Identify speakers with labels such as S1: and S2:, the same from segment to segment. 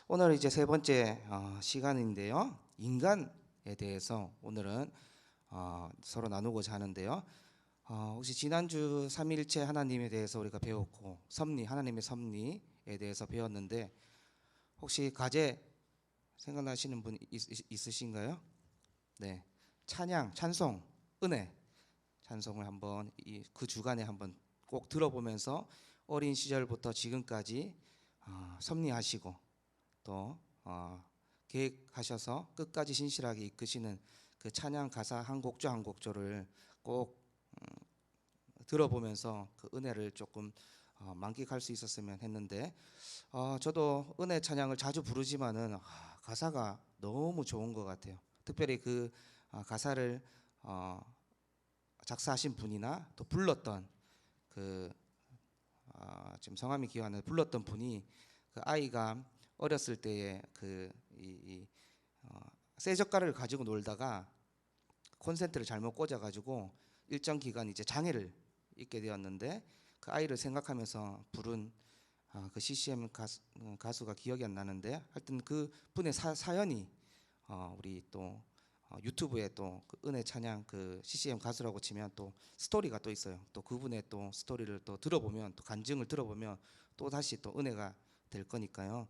S1: 오늘 이제 세 번째 시간인데요. 인간에 대해서 오늘은 서로 나누고자 하는데요. 혹시 지난주 삼위일체 하나님에 대해서 우리가 배웠고 섭리, 하나님의 섭리에 대해서 배웠는데 혹시 과제 생각나시는 분 있으신가요? 네, 찬양, 찬송, 은혜 찬송을 한번 그 주간에 한번 꼭 들어보면서 어린 시절부터 지금까지 섭리하시고 또 계획하셔서 끝까지 신실하게 이끄시는 그 찬양 가사 한 곡조 한 곡조를 꼭 들어보면서 그 은혜를 조금 만끽할 수 있었으면 했는데 저도 은혜 찬양을 자주 부르지만은 가사가 너무 좋은 것 같아요. 특별히 그 가사를 작사하신 분이나 또 불렀던 그 지금 성함이 기억 안 나는데 불렀던 분이 그 아이가 어렸을 때에 쇠 젓가락을 가지고 놀다가 콘센트를 잘못 꽂아가지고 일정 기간 이제 장애를 입게 되었는데 그 아이를 생각하면서 부른 그 CCM 가수가 기억이 안 나는데 하여튼 그 분의 사연이 우리 또 유튜브에 또 그 은혜 찬양 그 CCM 가수라고 치면 또 스토리가 또 있어요. 또 그분의 또 스토리를 또 들어보면 또 간증을 들어보면 또 다시 또 은혜가 될 거니까요.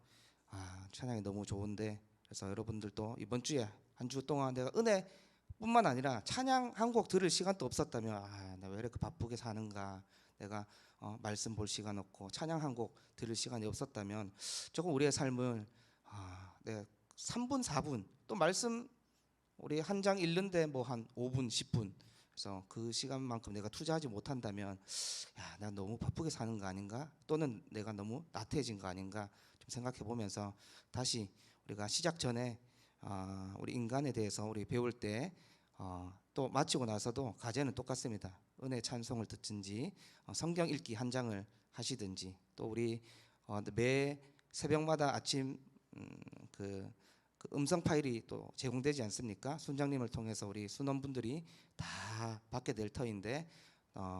S1: 찬양이 너무 좋은데 그래서 여러분들도 이번 주에 한 주 동안 내가 은혜뿐만 아니라 찬양 한 곡 들을 시간도 없었다면 내가 왜 이렇게 바쁘게 사는가, 내가 말씀 볼 시간 없고 찬양 한 곡 들을 시간이 없었다면 조금 우리의 삶을 내가 3분 4분 또 말씀 우리 한 장 읽는데 뭐 한 5분 10분 그래서 그 시간만큼 내가 투자하지 못한다면 내가 너무 바쁘게 사는 거 아닌가, 또는 내가 너무 나태해진 거 아닌가 좀 생각해 보면서 다시 우리가 시작 전에 우리 인간에 대해서 우리 배울 때 또 마치고 나서도 과제는 똑같습니다. 은혜 찬송을 듣든지 성경 읽기 한 장을 하시든지 또 우리 매 새벽마다 아침 그 음성 파일이 또 제공되지 않습니까? 순장님을 통해서 우리 순원분들이 다 받게 될 터인데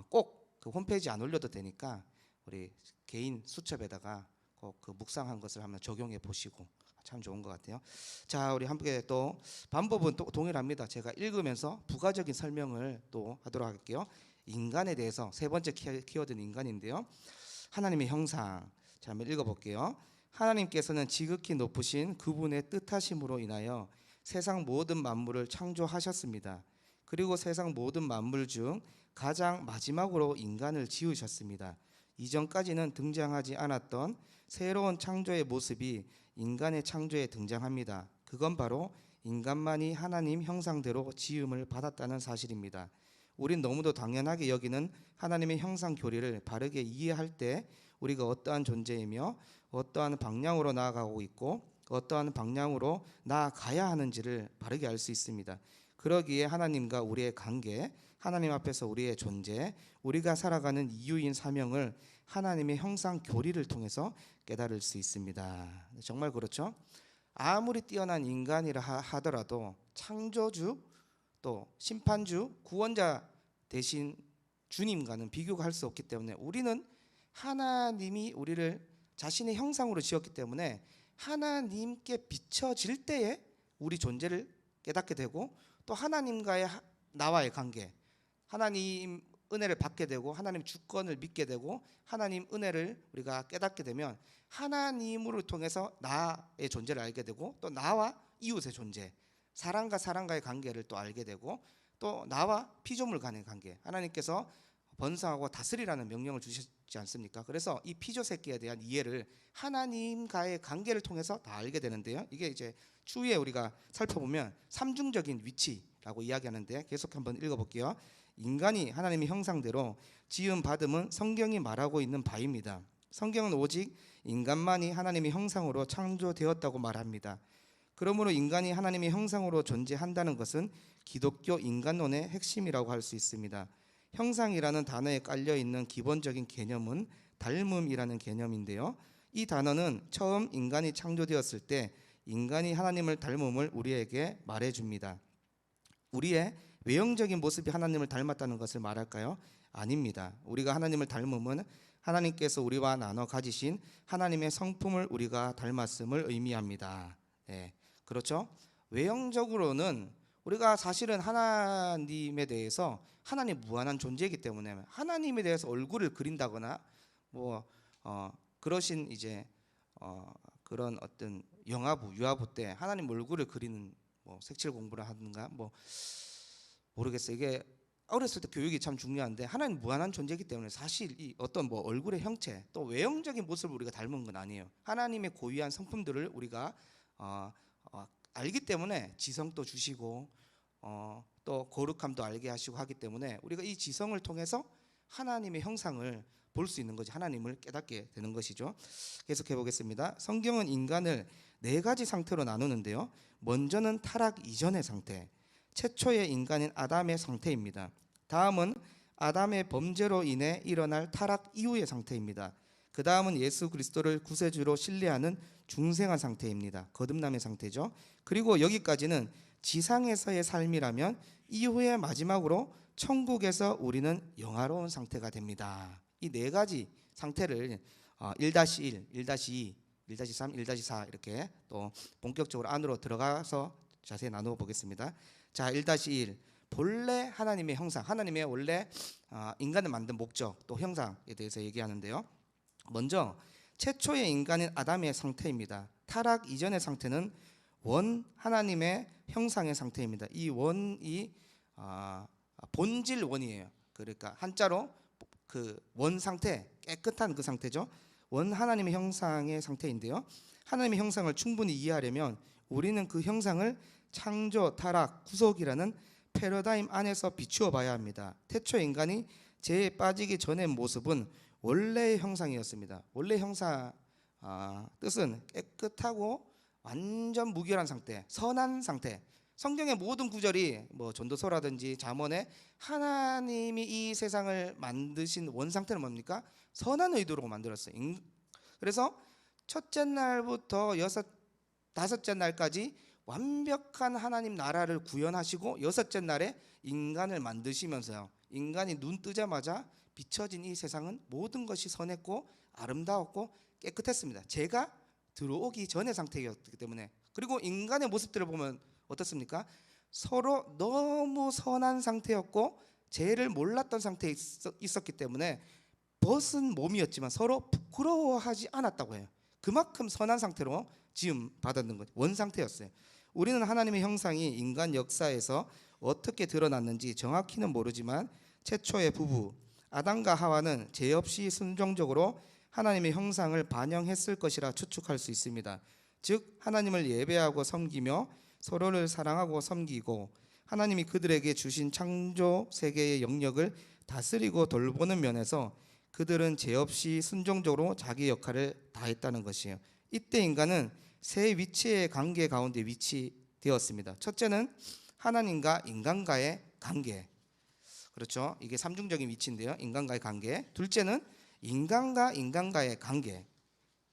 S1: 꼭 그 홈페이지 안 올려도 되니까 우리 개인 수첩에다가 꼭 그 묵상한 것을 한번 적용해 보시고 참 좋은 것 같아요. 자, 우리 함께 또 방법은 또 동일합니다. 제가 읽으면서 부가적인 설명을 또 하도록 할게요. 인간에 대해서 세 번째 키워드는 인간인데요. 하나님의 형상. 자, 한번 읽어볼게요. 하나님께서는 지극히 높으신 그분의 뜻하심으로 인하여 세상 모든 만물을 창조하셨습니다. 그리고 세상 모든 만물 중 가장 마지막으로 인간을 지으셨습니다. 이전까지는 등장하지 않았던 새로운 창조의 모습이 인간의 창조에 등장합니다. 그건 바로 인간만이 하나님 형상대로 지음을 받았다는 사실입니다. 우린 너무도 당연하게 여기는 하나님의 형상 교리를 바르게 이해할 때 우리가 어떠한 존재이며 어떠한 방향으로 나아가고 있고 어떠한 방향으로 나아가야 하는지를 바르게 알 수 있습니다. 그러기에 하나님과 우리의 관계, 하나님 앞에서 우리의 존재, 우리가 살아가는 이유인 사명을 하나님의 형상 교리를 통해서 깨달을 수 있습니다. 정말 그렇죠? 아무리 뛰어난 인간이라 하더라도 창조주 또 심판주, 구원자 대신 주님과는 비교가 할 수 없기 때문에 우리는 하나님이 우리를 자신의 형상으로 지었기 때문에 하나님께 비춰질 때에 우리 존재를 깨닫게 되고 또 하나님과의 나와의 관계, 하나님 은혜를 받게 되고 하나님 주권을 믿게 되고 하나님 은혜를 우리가 깨닫게 되면 하나님을 통해서 나의 존재를 알게 되고 또 나와 이웃의 존재, 사람과 사람과의 관계를 또 알게 되고 또 나와 피조물 간의 관계, 하나님께서 번성하고 다스리라는 명령을 주셨지 않습니까? 그래서 이 피조 새끼에 대한 이해를 하나님과의 관계를 통해서 다 알게 되는데요. 이게 이제 추후에 우리가 살펴보면 삼중적인 위치라고 이야기하는데 계속 한번 읽어볼게요. 인간이 하나님의 형상대로 지음 받음은 성경이 말하고 있는 바입니다. 성경은 오직 인간만이 하나님의 형상으로 창조되었다고 말합니다. 그러므로 인간이 하나님의 형상으로 존재한다는 것은 기독교 인간론의 핵심이라고 할 수 있습니다. 형상이라는 단어에 깔려있는 기본적인 개념은 닮음이라는 개념인데요. 이 단어는 처음 인간이 창조되었을 때 인간이 하나님을 닮음을 우리에게 말해줍니다. 우리의 외형적인 모습이 하나님을 닮았다는 것을 말할까요? 아닙니다. 우리가 하나님을 닮음은 하나님께서 우리와 나눠 가지신 하나님의 성품을 우리가 닮았음을 의미합니다. 네, 그렇죠? 외형적으로는 우리가 사실은 하나님에 대해서 하나님 무한한 존재이기 때문에 하나님에 대해서 얼굴을 그린다거나 뭐 그러신 이제 그런 어떤 영화부 유아부 때 하나님 얼굴을 그리는 뭐 색칠 공부를 하든가 뭐 모르겠어요. 이게 어렸을 때 교육이 참 중요한데 하나님 무한한 존재이기 때문에 사실 이 어떤 뭐 얼굴의 형체 또 외형적인 모습을 우리가 닮은 건 아니에요. 하나님의 고유한 성품들을 우리가 알기 때문에 지성도 주시고 또 거룩함도 알게 하시고 하기 때문에 우리가 이 지성을 통해서 하나님의 형상을 볼 수 있는 거지, 하나님을 깨닫게 되는 것이죠. 계속해 보겠습니다. 성경은 인간을 네 가지 상태로 나누는데요. 먼저는 타락 이전의 상태, 최초의 인간인 아담의 상태입니다. 다음은 아담의 범죄로 인해 일어날 타락 이후의 상태입니다. 그 다음은 예수 그리스도를 구세주로 신뢰하는 중생한 상태입니다. 거듭남의 상태죠. 그리고 여기까지는 지상에서의 삶이라면 이후에 마지막으로 천국에서 우리는 영화로운 상태가 됩니다. 이 네 가지 상태를 1-1, 1-2, 1-3, 1-4 이렇게 또 본격적으로 안으로 들어가서 자세히 나누어 보겠습니다. 자, 1-1 본래 하나님의 형상, 하나님의 원래 인간을 만든 목적 또 형상에 대해서 얘기하는데요. 먼저 최초의 인간인 아담의 상태입니다. 타락 이전의 상태는 원 하나님의 형상의 상태입니다. 이 원이 본질 원이에요. 그러니까 한자로 그 원 상태, 깨끗한 그 상태죠. 원 하나님의 형상의 상태인데요. 하나님의 형상을 충분히 이해하려면 우리는 그 형상을 창조, 타락, 구속이라는 패러다임 안에서 비추어 봐야 합니다. 태초 인간이 죄에 빠지기 전의 모습은 원래의 형상이었습니다. 원래 형상 뜻은 깨끗하고 완전 무결한 상태, 선한 상태. 성경의 모든 구절이 뭐 전도서라든지 잠언에 하나님이 이 세상을 만드신 원 상태는 뭡니까? 선한 의도로 만들었어요. 그래서 첫째 날부터 다섯째 날까지 완벽한 하나님 나라를 구현하시고 여섯째 날에 인간을 만드시면서요, 인간이 눈 뜨자마자 비춰진 이 세상은 모든 것이 선했고 아름다웠고 깨끗했습니다. 죄가 들어오기 전의 상태였기 때문에. 그리고 인간의 모습들을 보면 어떻습니까? 서로 너무 선한 상태였고 죄를 몰랐던 상태에 있었기 때문에 벗은 몸이었지만 서로 부끄러워하지 않았다고 해요. 그만큼 선한 상태로 지음 받았는 거죠. 원 상태였어요. 우리는 하나님의 형상이 인간 역사에서 어떻게 드러났는지 정확히는 모르지만 최초의 부부 아담과 하와는 죄 없이 순종적으로 하나님의 형상을 반영했을 것이라 추측할 수 있습니다. 즉 하나님을 예배하고 섬기며 서로를 사랑하고 섬기고 하나님이 그들에게 주신 창조 세계의 영역을 다스리고 돌보는 면에서 그들은 죄 없이 순종적으로 자기 역할을 다했다는 것이에요. 이때 인간은 세 위치의 관계 가운데 위치되었습니다. 첫째는 하나님과 인간과의 관계, 그렇죠? 이게 삼중적인 위치인데요. 인간과의 관계. 둘째는 인간과 인간과의 관계.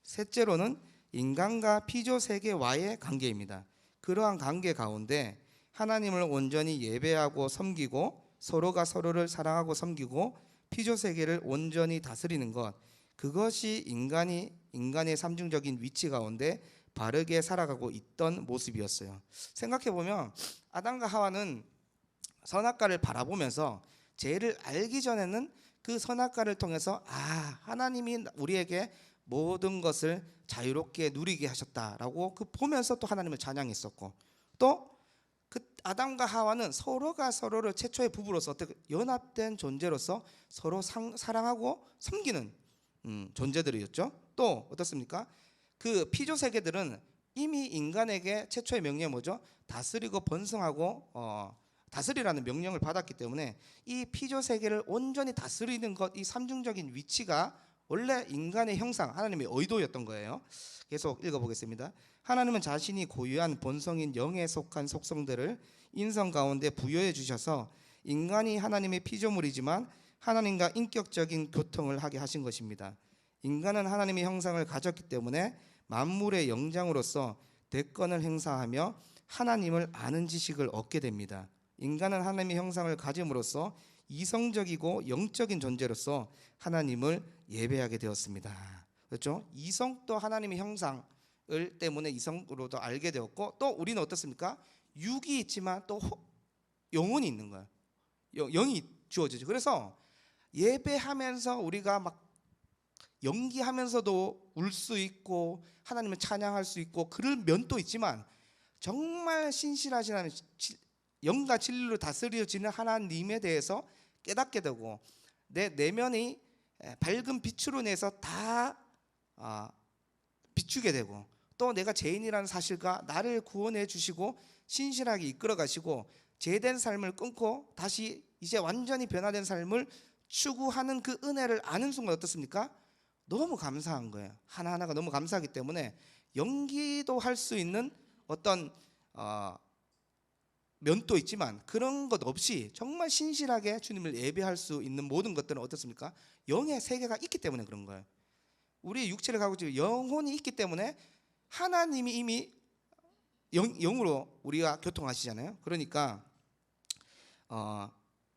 S1: 셋째로는 인간과 피조 세계와의 관계입니다. 그러한 관계 가운데 하나님을 온전히 예배하고 섬기고 서로가 서로를 사랑하고 섬기고 피조 세계를 온전히 다스리는 것, 그것이 인간의 삼중적인 위치 가운데 바르게 살아가고 있던 모습이었어요. 생각해 보면 아담과 하와는 선악과를 바라보면서 죄를 알기 전에는 그 선악과를 통해서 하나님이 우리에게 모든 것을 자유롭게 누리게 하셨다라고 보면서 또 하나님을 찬양했었고, 또 그 아담과 하와는 서로가 서로를 최초의 부부로서 어떻게 연합된 존재로서 서로 사랑하고 섬기는 존재들이었죠. 또 어떻습니까? 그 피조 세계들은 이미 인간에게 최초의 명령이 뭐죠? 다스리고 번성하고 다스리라는 명령을 받았기 때문에 이 피조 세계를 온전히 다스리는 것, 이 삼중적인 위치가 원래 인간의 형상, 하나님의 의도였던 거예요. 계속 읽어보겠습니다. 하나님은 자신이 고유한 본성인 영에 속한 속성들을 인성 가운데 부여해 주셔서 인간이 하나님의 피조물이지만 하나님과 인격적인 교통을 하게 하신 것입니다. 인간은 하나님의 형상을 가졌기 때문에 만물의 영장으로서 대권을 행사하며 하나님을 아는 지식을 얻게 됩니다. 인간은 하나님의 형상을 가짐으로써 이성적이고 영적인 존재로서 하나님을 예배하게 되었습니다. 그렇죠? 이성도 하나님의 형상을 때문에 이성으로도 알게 되었고, 또 우리는 어떻습니까? 육이 있지만 또 영혼이 있는 거예요. 영이 주어지죠. 그래서 예배하면서 우리가 막 연기하면서도 울 수 있고 하나님을 찬양할 수 있고 그럴 면도 있지만, 정말 신실하신 하나님, 영과 진리로 다스려지는 하나님에 대해서 깨닫게 되고, 내 내면이 밝은 빛으로 내서 다 비추게 되고, 또 내가 죄인이라는 사실과 나를 구원해 주시고 신실하게 이끌어 가시고 죄된 삶을 끊고 다시 이제 완전히 변화된 삶을 추구하는 그 은혜를 아는 순간 어떻습니까? 너무 감사한 거예요. 하나하나가 너무 감사하기 때문에 연기도 할 수 있는 어떤 면도 있지만, 그런 것 없이 정말 신실하게 주님을 예배할 수 있는 모든 것들은 어떻습니까? 영의 세계가 있기 때문에 그런 거예요. 우리의 육체를 가지고 있는 영혼이 있기 때문에 하나님이 이미 영으로 우리가 교통하시잖아요. 그러니까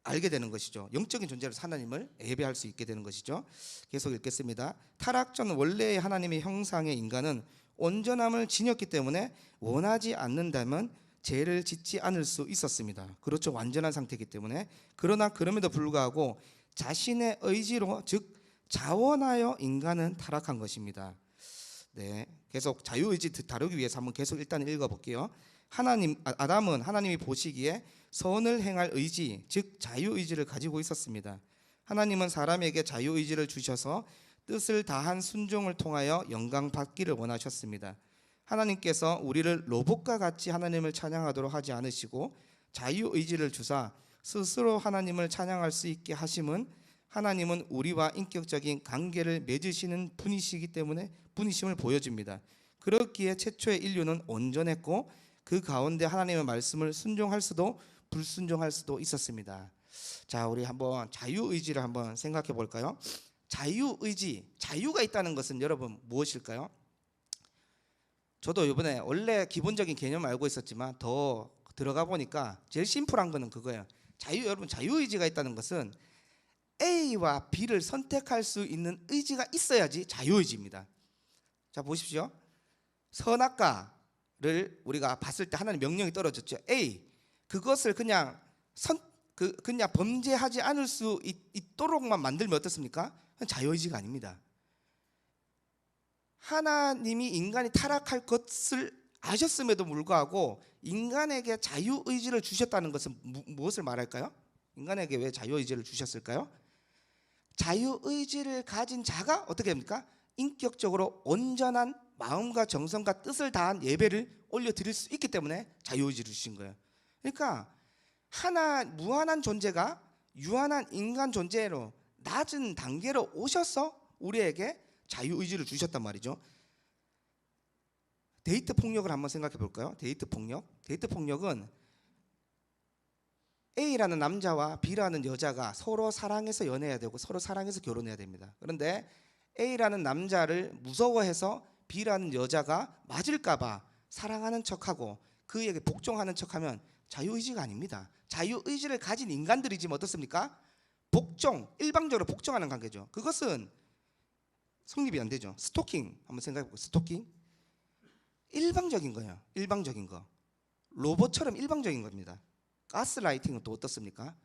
S1: 알게 되는 것이죠. 영적인 존재로서 하나님을 예배할 수 있게 되는 것이죠. 계속 읽겠습니다. 타락 전 원래의 하나님의 형상의 인간은 온전함을 지녔기 때문에 원하지 않는다면 죄를 짓지 않을 수 있었습니다. 그렇죠. 완전한 상태이기 때문에. 그러나 그럼에도 불구하고 자신의 의지로, 즉 자원하여 인간은 타락한 것입니다. 네, 계속 자유의지 다루기 위해서 한번 계속 일단 읽어볼게요. 아담은 하나님이 보시기에 선을 행할 의지, 즉 자유의지를 가지고 있었습니다. 하나님은 사람에게 자유의지를 주셔서 뜻을 다한 순종을 통하여 영광 받기를 원하셨습니다. 하나님께서 우리를 로봇과 같이 하나님을 찬양하도록 하지 않으시고 자유의지를 주사 스스로 하나님을 찬양할 수 있게 하심은, 하나님은 우리와 인격적인 관계를 맺으시는 분이시기 때문에 분이심을 보여줍니다. 그렇기에 최초의 인류는 온전했고 그 가운데 하나님의 말씀을 순종할 수도 불순종할 수도 있었습니다. 자, 우리 한번 자유의지를 한번 생각해 볼까요? 자유의지, 자유가 있다는 것은 여러분 무엇일까요? 저도 이번에 원래 기본적인 개념을 알고 있었지만 더 들어가 보니까 제일 심플한 거는 그거예요. 여러분 자유의지가 있다는 것은 A와 B를 선택할 수 있는 의지가 있어야지 자유의지입니다. 자, 보십시오. 선악과를 우리가 봤을 때 하나님 명령이 떨어졌죠. A, 그것을 그냥 범죄하지 않을 수 있도록만 만들면 어떻습니까? 자유의지가 아닙니다. 하나님이 인간이 타락할 것을 아셨음에도 불구하고 인간에게 자유의지를 주셨다는 것은 무엇을 말할까요? 인간에게 왜 자유의지를 주셨을까요? 자유의지를 가진 자가 어떻게 됩니까? 인격적으로 온전한 마음과 정성과 뜻을 다한 예배를 올려드릴 수 있기 때문에 자유의지를 주신 거예요. 그러니까 무한한 존재가 유한한 인간 존재로 낮은 단계로 오셔서 우리에게 자유의지를 주셨단 말이죠. 데이트 폭력을 한번 생각해 볼까요? 데이트 폭력은 A라는 남자와 B라는 여자가 서로 사랑해서 연애해야 되고 서로 사랑해서 결혼해야 됩니다. 그런데 A라는 남자를 무서워해서 B라는 여자가 맞을까 봐 사랑하는 척하고 그에게 복종하는 척하면 자유의지가 아닙니다. 자유의지를 가진 인간들이지만 어떻습니까? 일방적으로 복종하는 관계죠. 그것은 성립이 안 되죠. 스토킹 한번 생각해 보고, 스토킹 일방적인 거예요. 일방적인 거. 로봇처럼 일방적인 겁니다. 가스라이팅은 또 어떻습니까?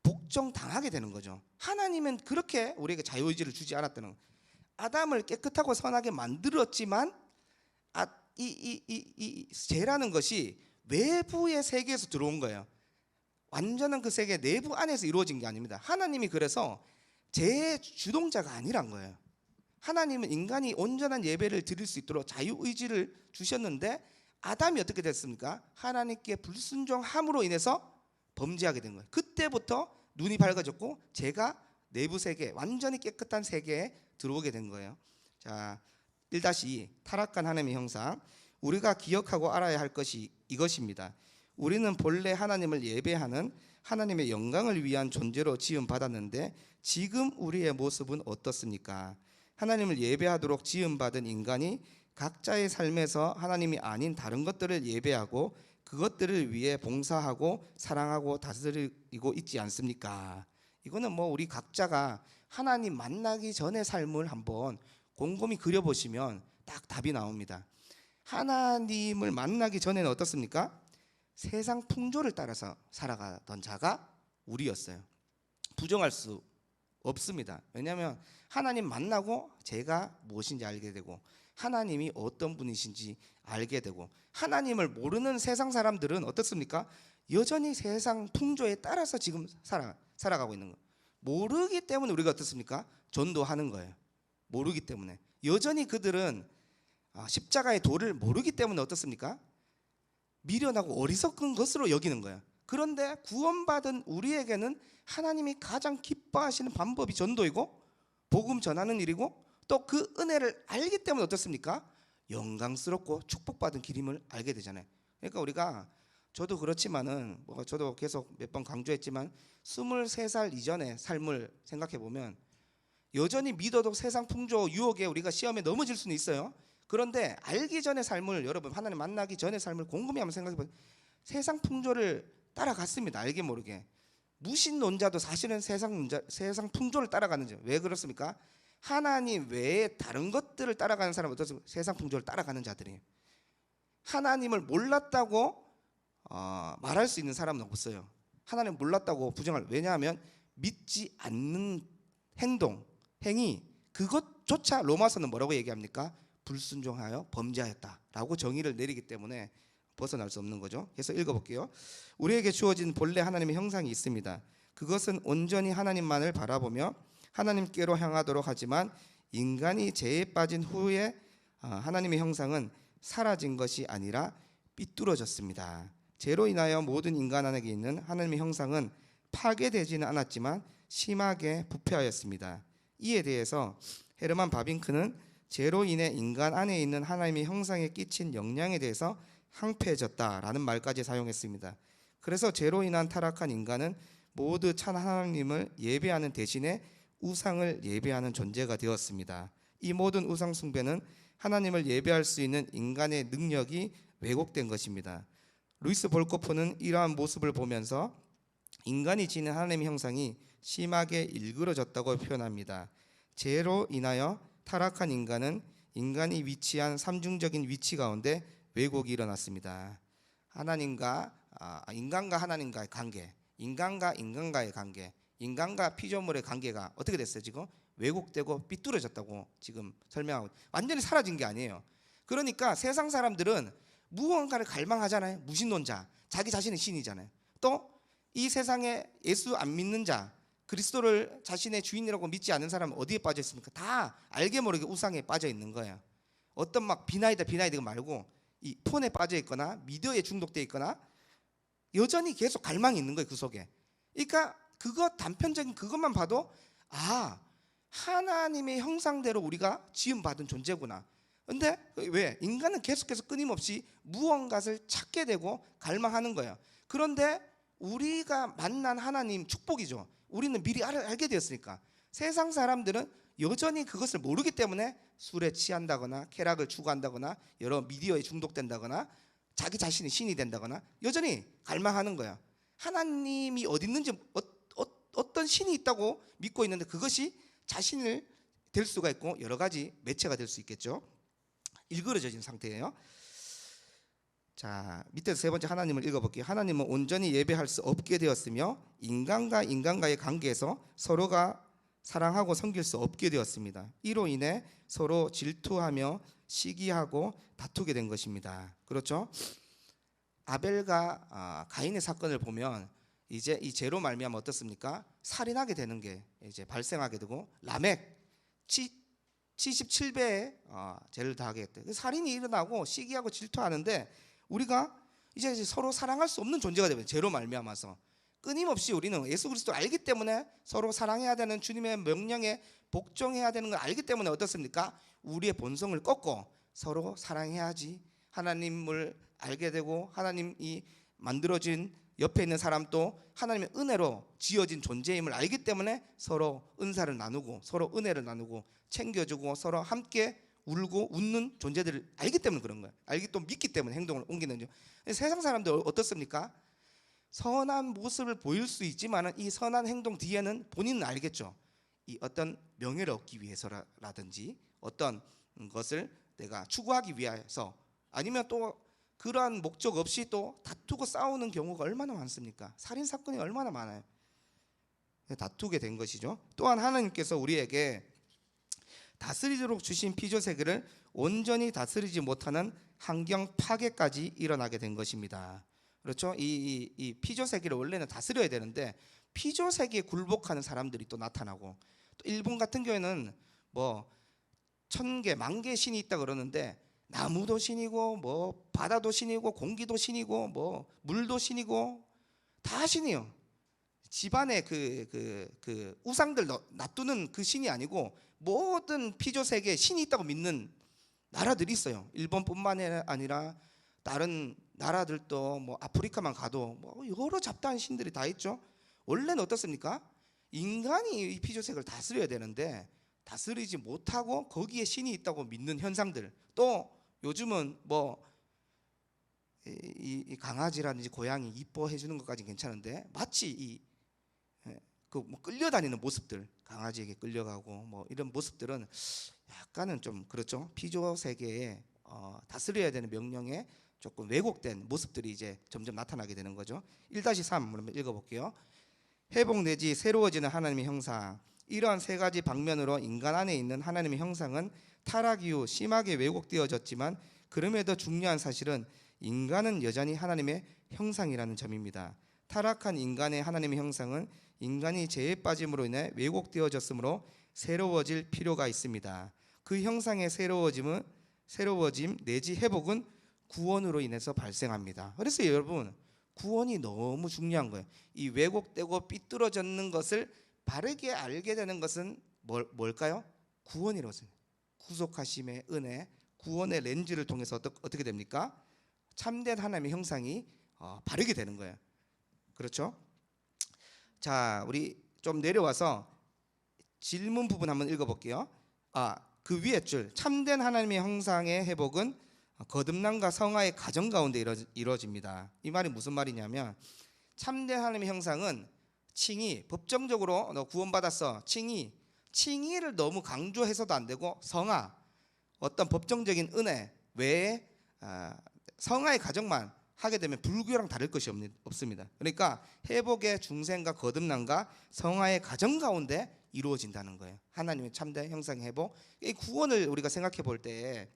S1: 복종당하게 되는 거죠. 하나님은 그렇게 우리에게 자유의지를 주지 않았다는 거예요. 아담을 깨끗하고 선하게 만들었지만 이 죄라는 것이 외부의 세계에서 들어온 거예요. 완전한 그 세계 내부 안에서 이루어진 게 아닙니다. 하나님이 그래서 죄의 주동자가 아니란 거예요. 하나님은 인간이 온전한 예배를 드릴 수 있도록 자유의지를 주셨는데 아담이 어떻게 됐습니까? 하나님께 불순종함으로 인해서 범죄하게 된 거예요. 그때부터 눈이 밝아졌고 죄가 내부 세계, 완전히 깨끗한 세계에 들어오게 된 거예요. 자, 1-2 타락한 하나님의 형상. 우리가 기억하고 알아야 할 것이 이것입니다. 우리는 본래 하나님을 예배하는 하나님의 영광을 위한 존재로 지음받았는데 지금 우리의 모습은 어떻습니까? 하나님을 예배하도록 지음받은 인간이 각자의 삶에서 하나님이 아닌 다른 것들을 예배하고 그것들을 위해 봉사하고 사랑하고 다스리고 있지 않습니까? 이거는 뭐 우리 각자가 하나님 만나기 전의 삶을 한번 곰곰이 그려보시면 딱 답이 나옵니다. 하나님을 만나기 전에는 어떻습니까? 세상 풍조를 따라서 살아가던 자가 우리였어요. 부정할 수 없습니다. 왜냐하면 하나님 만나고 제가 무엇인지 알게 되고 하나님이 어떤 분이신지 알게 되고, 하나님을 모르는 세상 사람들은 어떻습니까? 여전히 세상 풍조에 따라서 지금 살아가고 있는 거예요. 모르기 때문에 우리가 어떻습니까? 전도하는 거예요. 모르기 때문에 여전히 그들은 십자가의 도를 모르기 때문에 어떻습니까? 미련하고 어리석은 것으로 여기는 거예요. 그런데 구원받은 우리에게는 하나님이 가장 기뻐하시는 방법이 전도이고 복음 전하는 일이고, 또 그 은혜를 알기 때문에 어떻습니까? 영광스럽고 축복받은 길임을 알게 되잖아요. 그러니까 우리가, 저도 그렇지만은 저도 계속 몇 번 강조했지만 23살 이전의 삶을 생각해 보면 여전히 믿어도 세상 풍조 유혹에 우리가 시험에 넘어질 수는 있어요. 그런데 알기 전의 삶을, 여러분 하나님 만나기 전의 삶을 곰곰이 한번 생각해 보면 세상 풍조를 따라갔습니다. 알게 모르게. 무신론자도 사실은 세상 풍조를 따라가는 자. 왜 그렇습니까? 하나님 외에 다른 것들을 따라가는 사람은 어떻습니까? 세상 풍조를 따라가는 자들이에요. 하나님을 몰랐다고 말할 수 있는 사람은 없어요. 하나님 몰랐다고 부정할, 왜냐하면 믿지 않는 행위, 그것조차 로마서는 뭐라고 얘기합니까? 불순종하여 범죄하였다라고 정의를 내리기 때문에 벗어날 수 없는 거죠. 그래서 읽어볼게요. 우리에게 주어진 본래 하나님의 형상이 있습니다. 그것은 온전히 하나님만을 바라보며 하나님께로 향하도록 하지만, 인간이 죄에 빠진 후에 하나님의 형상은 사라진 것이 아니라 삐뚤어졌습니다. 죄로 인하여 모든 인간 안에 있는 하나님의 형상은 파괴되지는 않았지만 심하게 부패하였습니다. 이에 대해서 헤르만 바빙크는 죄로 인해 인간 안에 있는 하나님의 형상에 끼친 영향에 대해서 황폐해졌다라는 말까지 사용했습니다. 그래서 죄로 인한 타락한 인간은 모두 참 하나님을 예배하는 대신에 우상을 예배하는 존재가 되었습니다. 이 모든 우상 숭배는 하나님을 예배할 수 있는 인간의 능력이 왜곡된 것입니다. 루이스 볼코프는 이러한 모습을 보면서 인간이 지닌 하나님의 형상이 심하게 일그러졌다고 표현합니다. 죄로 인하여 타락한 인간은 인간이 위치한 삼중적인 위치 가운데 왜곡이 일어났습니다. 인간과 하나님과의 관계, 인간과 인간과의 관계, 인간과 피조물의 관계가 어떻게 됐어요? 지금 왜곡되고 삐뚤어졌다고 지금 설명하고, 완전히 사라진 게 아니에요. 그러니까 세상 사람들은 무언가를 갈망하잖아요. 무신론자, 자기 자신이 신이잖아요. 또 이 세상에 예수 안 믿는 자, 그리스도를 자신의 주인이라고 믿지 않는 사람은 어디에 빠져 있습니까? 다 알게 모르게 우상에 빠져 있는 거예요. 어떤 막 비나이다 말고 이 폰에 빠져 있거나 미디어에 중독돼 있거나 여전히 계속 갈망이 있는 거예요, 그 속에. 그러니까 단편적인 그것만 봐도 하나님의 형상대로 우리가 지음받은 존재구나. 근데 왜? 인간은 계속해서 끊임없이 무언가를 찾게 되고 갈망하는 거예요. 그런데 우리가 만난 하나님 축복이죠. 우리는 미리 알게 되었으니까. 세상 사람들은 여전히 그것을 모르기 때문에 술에 취한다거나 쾌락을 추구한다거나 여러 미디어에 중독된다거나 자기 자신이 신이 된다거나 여전히 갈망하는 거야. 하나님이 어디 있는지, 어떤 신이 있다고 믿고 있는데 그것이 자신을 될 수가 있고 여러 가지 매체가 될 수 있겠죠. 일그러진 상태예요. 자, 밑에서 세 번째 하나님을 읽어볼게요. 하나님은 온전히 예배할 수 없게 되었으며 인간과 인간과의 관계에서 서로가 사랑하고 섬길 수 없게 되었습니다. 이로 인해 서로 질투하며 시기하고 다투게 된 것입니다. 그렇죠? 아벨과 가인의 사건을 보면 이제 이 죄로 말미암아 어떻습니까? 살인하게 되는 게 이제 발생하게 되고, 라멕 77배의 죄를 다하게 했대. 살인이 일어나고 시기하고 질투하는데 우리가 이제 서로 사랑할 수 없는 존재가 되면 죄로 말미암아서 끊임없이 우리는 예수 그리스도를 알기 때문에 서로 사랑해야 되는 주님의 명령에 복종해야 되는 걸 알기 때문에 어떻습니까? 우리의 본성을 꺾고 서로 사랑해야지 하나님을 알게 되고, 하나님이 만들어진 옆에 있는 사람도 하나님의 은혜로 지어진 존재임을 알기 때문에 서로 은사를 나누고 서로 은혜를 나누고 챙겨주고 서로 함께 울고 웃는 존재들을 알기 때문에 그런 거예요. 알기 또 믿기 때문에 행동을 옮기는 거죠. 세상 사람들 어떻습니까? 선한 모습을 보일 수 있지만은 이 선한 행동 뒤에는 본인은 알겠죠. 이 어떤 명예를 얻기 위해서라든지 어떤 것을 내가 추구하기 위해서, 아니면 또 그러한 목적 없이 또 다투고 싸우는 경우가 얼마나 많습니까? 살인 사건이 얼마나 많아요. 다투게 된 것이죠. 또한 하나님께서 우리에게 다스리도록 주신 피조 세계를 온전히 다스리지 못하는 환경 파괴까지 일어나게 된 것입니다. 그렇죠? 이 피조 세계를 원래는 다스려야 되는데 피조 세계에 굴복하는 사람들이 또 나타나고, 또 일본 같은 경우에는 뭐 1000개, 10,000개 신이 있다 그러는데 나무도 신이고 뭐 바다도 신이고 공기도 신이고 뭐 물도 신이고 다 신이요. 집안에 그 우상들 놔두는 그 신이 아니고 모든 피조 세계에 신이 있다고 믿는 나라들이 있어요. 일본뿐만 아니라 다른 나라들도 뭐 아프리카만 가도 뭐 여러 잡다한 신들이 다 있죠. 원래는 어떻습니까? 인간이 이 피조 세계를 다스려야 되는데 다스리지 못하고 거기에 신이 있다고 믿는 현상들. 또 요즘은 뭐 이 강아지라든지 고양이 이뻐해 주는 것까지는 괜찮은데 마치 뭐 끌려다니는 모습들, 강아지에게 끌려가고 뭐 이런 모습들은 약간은 좀 그렇죠. 피조 세계에 다스려야 되는 명령에 조금 왜곡된 모습들이 이제 점점 나타나게 되는 거죠. 1-3 한번 읽어볼게요. 회복 내지 새로워지는 하나님의 형상. 이러한 세 가지 방면으로 인간 안에 있는 하나님의 형상은 타락 이후 심하게 왜곡되어졌지만 그럼에도 중요한 사실은 인간은 여전히 하나님의 형상이라는 점입니다. 타락한 인간의 하나님의 형상은 인간이 죄에 빠짐으로 인해 왜곡되어졌으므로 새로워질 필요가 있습니다. 그 형상의 새로워짐 내지 회복은 구원으로 인해서 발생합니다. 그래서 여러분, 구원이 너무 중요한 거예요. 이 왜곡되고 삐뚤어졌는 것을 바르게 알게 되는 것은 뭘까요? 구원이라고 생각해요. 구속하심의 은혜, 구원의 렌즈를 통해서 어떻게 됩니까? 참된 하나님의 형상이 바르게 되는 거예요. 그렇죠? 자, 우리 좀 내려와서 질문 부분 한번 읽어볼게요. 그 위에 줄, 참된 하나님의 형상의 회복은 거듭남과 성화의 과정 가운데 이루어집니다. 이 말이 무슨 말이냐면, 참된 하나님의 형상은 칭의, 법정적으로 너 구원받았어, 칭의를 너무 강조해서도 안 되고, 성화, 어떤 법정적인 은혜 외에 성화의 과정만 하게 되면 불교랑 다를 것이 없습니다. 그러니까 회복의 중생과 거듭남과 성화의 과정 가운데 이루어진다는 거예요. 하나님의 참된 형상의 회복. 이 구원을 우리가 생각해 볼 때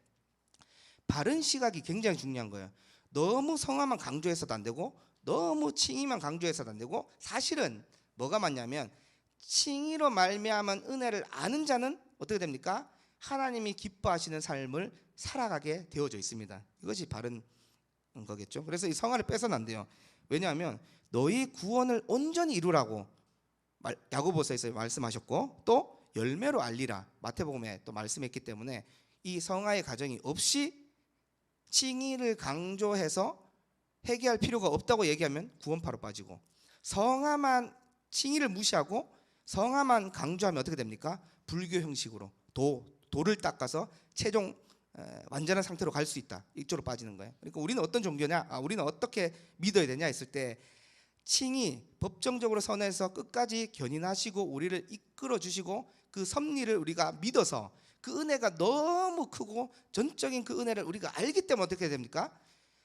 S1: 바른 시각이 굉장히 중요한 거예요. 너무 성화만 강조해서도 안 되고 너무 칭의만 강조해서도 안 되고, 사실은 뭐가 맞냐면 칭의로 말미암은 은혜를 아는 자는 어떻게 됩니까? 하나님이 기뻐하시는 삶을 살아가게 되어져 있습니다. 이것이 바른 거겠죠. 그래서 이 성화를 빼서는 안 돼요. 왜냐하면 너희 구원을 온전히 이루라고 야고보서에서 말씀하셨고, 또 열매로 알리라 마태복음에 또 말씀했기 때문에 이 성화의 과정이 없이 칭의를 강조해서 회개할 필요가 없다고 얘기하면 구원파로 빠지고, 성화만 칭의를 무시하고 성화만 강조하면 어떻게 됩니까? 불교 형식으로 도를 닦아서 최종 완전한 상태로 갈 수 있다, 이쪽으로 빠지는 거예요. 그러니까 우리는 어떤 종교냐, 우리는 어떻게 믿어야 되냐 했을 때, 칭의, 법정적으로 선에서 끝까지 견인하시고 우리를 이끌어 주시고 그 섭리를 우리가 믿어서 그 은혜가 너무 크고 전적인 그 은혜를 우리가 알기 때문에 어떻게 됩니까?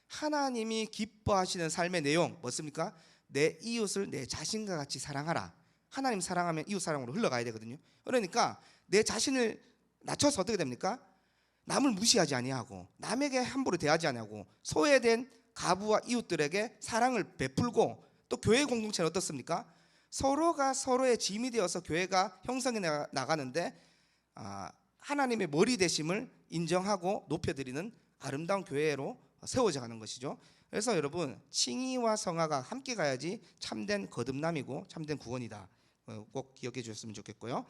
S1: 하나님이 기뻐하시는 삶의 내용 뭐습니까? 내 이웃을 내 자신과 같이 사랑하라. 하나님 사랑하면 이웃 사랑으로 흘러가야 되거든요. 그러니까 내 자신을 낮춰서 어떻게 됩니까? 남을 무시하지 아니하고 남에게 함부로 대하지 아니하고 소외된 가부와 이웃들에게 사랑을 베풀고, 또 교회 공동체는 어떻습니까? 서로가 서로의 짐이 되어서 교회가 형성해 나가는데 하나님의 머리 되심을 인정하고 높여드리는 아름다운 교회로 세워져 가는 것이죠. 그래서 여러분, 칭의와 성화가 함께 가야지 참된 거듭남이고 참된 구원이다. 꼭 기억해 주셨으면 좋겠고요.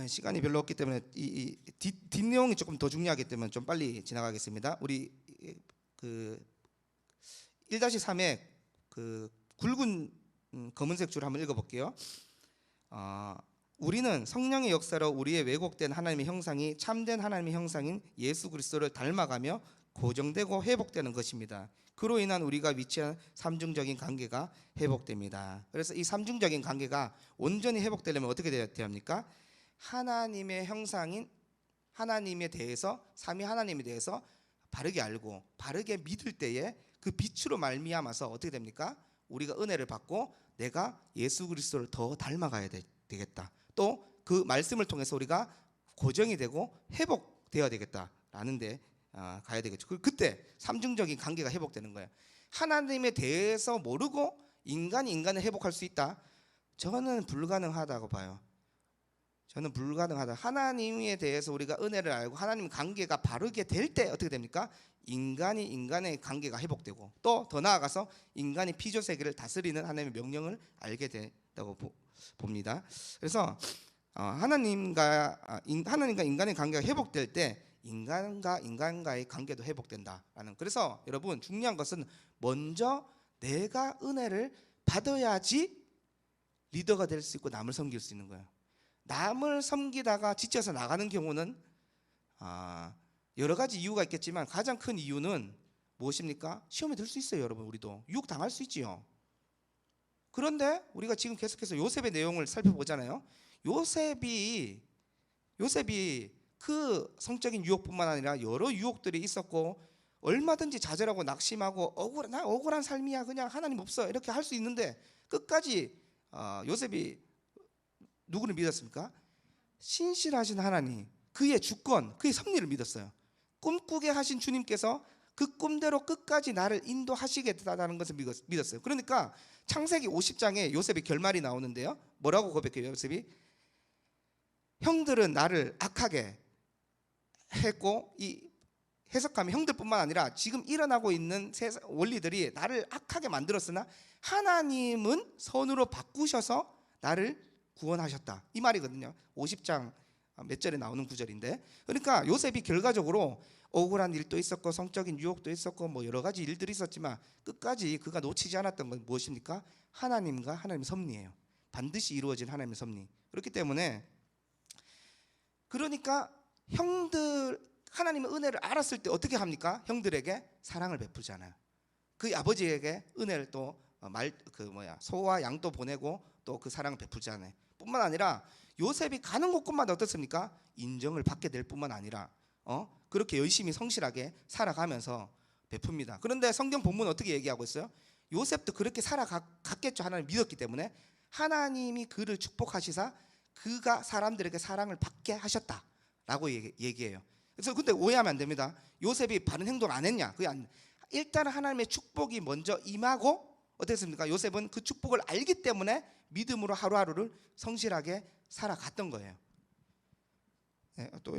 S1: 시간이 별로 없기 때문에 이 뒷내용이 조금 더 중요하기 때문에 좀 빨리 지나가겠습니다. 우리 그 1-3의 그 굵은 검은색 줄 한번 읽어볼게요. 우리는 성령의 역사로 우리의 왜곡된 하나님의 형상이 참된 하나님의 형상인 예수 그리스도를 닮아가며 고정되고 회복되는 것입니다. 그로 인한 우리가 위치한 삼중적인 관계가 회복됩니다. 그래서 이 삼중적인 관계가 온전히 회복되려면 어떻게 되어야 합니까? 하나님의 형상인 하나님에 대해서, 삼위 하나님에 대해서 바르게 알고 바르게 믿을 때에 그 빛으로 말미암아서 어떻게 됩니까? 우리가 은혜를 받고 내가 예수 그리스도를 더 닮아가야 되겠다. 또 그 말씀을 통해서 우리가 고정이 되고 회복되어야 되겠다라는 데 가야 되겠죠. 그때 삼중적인 관계가 회복되는 거예요. 하나님에 대해서 모르고 인간이 인간을 회복할 수 있다? 저는 불가능하다고 봐요. 저는 불가능하다. 하나님에 대해서 우리가 은혜를 알고 하나님 관계가 바르게 될 때 어떻게 됩니까? 인간이 인간의 관계가 회복되고 또 더 나아가서 인간이 피조세계를 다스리는 하나님의 명령을 알게 된다고 봅니다. 그래서 하나님과 인간의 관계가 회복될 때 인간과 인간과의 관계도 회복된다라는. 그래서 여러분 중요한 것은 먼저 내가 은혜를 받아야지 리더가 될 수 있고 남을 섬길 수 있는 거예요. 남을 섬기다가 지쳐서 나가는 경우는 여러 가지 이유가 있겠지만 가장 큰 이유는 무엇입니까? 시험에 들 수 있어요. 여러분 우리도 유혹당할 수 있지요. 그런데 우리가 지금 계속해서 요셉의 내용을 살펴보잖아요. 요셉이 그 성적인 유혹뿐만 아니라 여러 유혹들이 있었고 얼마든지 좌절하고 낙심하고 나 억울한 삶이야, 그냥 하나님 없어, 이렇게 할 수 있는데 끝까지 요셉이 누구를 믿었습니까? 신실하신 하나님, 그의 주권, 그의 섭리를 믿었어요. 꿈꾸게 하신 주님께서 그 꿈대로 끝까지 나를 인도하시겠다는 것을 믿었어요. 그러니까 창세기 50장에 요셉의 결말이 나오는데요. 뭐라고 고백해요? 요셉이 형들은 나를 악하게 했고, 이 해석하면 형들뿐만 아니라 지금 일어나고 있는 원리들이 나를 악하게 만들었으나 하나님은 선으로 바꾸셔서 나를 구원하셨다, 이 말이거든요. 50장 몇 절에 나오는 구절인데, 그러니까 요셉이 결과적으로 억울한 일도 있었고 성적인 유혹도 있었고 뭐 여러 가지 일들이 있었지만 끝까지 그가 놓치지 않았던 건 무엇입니까? 하나님과 하나님의 섭리예요. 반드시 이루어진 하나님의 섭리. 그렇기 때문에 그러니까 형들, 하나님의 은혜를 알았을 때 어떻게 합니까? 형들에게 사랑을 베풀잖아요. 그 아버지에게 은혜를 또 소와 양도 보내고 또 그 사랑을 베풀잖아요. 뿐만 아니라 요셉이 가는 곳곳마다 어떻습니까? 인정을 받게 될 뿐만 아니라 그렇게 열심히 성실하게 살아가면서 베풉니다. 그런데 성경 본문은 어떻게 얘기하고 있어요? 요셉도 그렇게 살아갔겠죠. 하나님 믿었기 때문에 하나님이 그를 축복하시사 그가 사람들에게 사랑을 받게 하셨다라고 얘기해요. 그래서 근데 오해하면 안 됩니다. 요셉이 바른 행동 안 했냐? 그게 일단은 하나님의 축복이 먼저 임하고 어땠습니까? 요셉은 그 축복을 알기 때문에 믿음으로 하루하루를 성실하게 살아갔던 거예요. 네, 또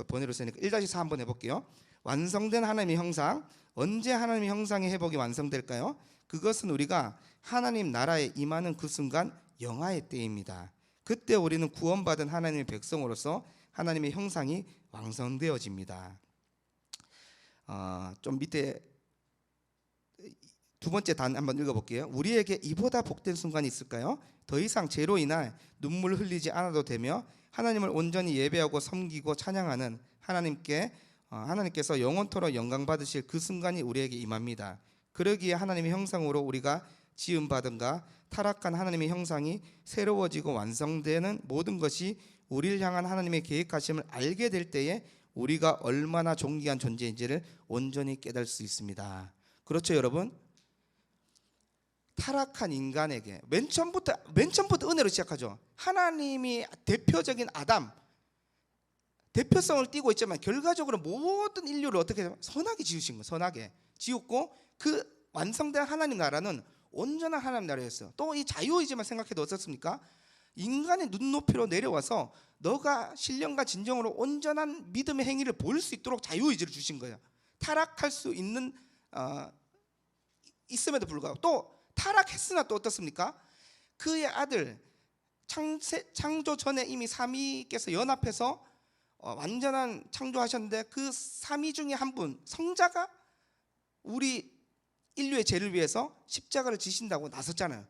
S1: 번외로 쓰니까 1-4 한번 해볼게요. 완성된 하나님의 형상. 언제 하나님의 형상의 회복이 완성될까요? 그것은 우리가 하나님 나라에 임하는 그 순간 영화의 때입니다. 그때 우리는 구원받은 하나님의 백성으로서 하나님의 형상이 완성되어집니다. 좀 밑에 두 번째 단 한번 읽어볼게요. 우리에게 이보다 복된 순간이 있을까요? 더 이상 죄로 인한 눈물 흘리지 않아도 되며 하나님을 온전히 예배하고 섬기고 찬양하는 하나님께서 영원토록 영광 받으실 그 순간이 우리에게 임합니다. 그러기에 하나님의 형상으로 우리가 지음받은가 타락한 하나님의 형상이 새로워지고 완성되는 모든 것이 우리를 향한 하나님의 계획하심을 알게 될 때에 우리가 얼마나 존귀한 존재인지를 온전히 깨달을 수 있습니다. 그렇죠, 여러분? 타락한 인간에게 맨 처음부터 은혜로 시작하죠. 하나님이 대표적인 아담, 대표성을 띠고 있지만 결과적으로 모든 인류를 어떻게 선하게 지으신 거예요. 선하게 지었고 그 완성된 하나님 나라는 온전한 하나님 나라였어요. 또 이 자유의지만 생각해도 어떻습니까? 인간의 눈높이로 내려와서 너가 신령과 진정으로 온전한 믿음의 행위를 보일 수 있도록 자유의지를 주신 거예요. 타락할 수 있는 있음에도 불구하고 또 타락했으나 또 어떻습니까? 그의 아들 창조 전에 이미 삼위께서 연합해서 완전한 창조하셨는데 그 삼위 중에 한 분 성자가 우리 인류의 죄를 위해서 십자가를 지신다고 나섰잖아요.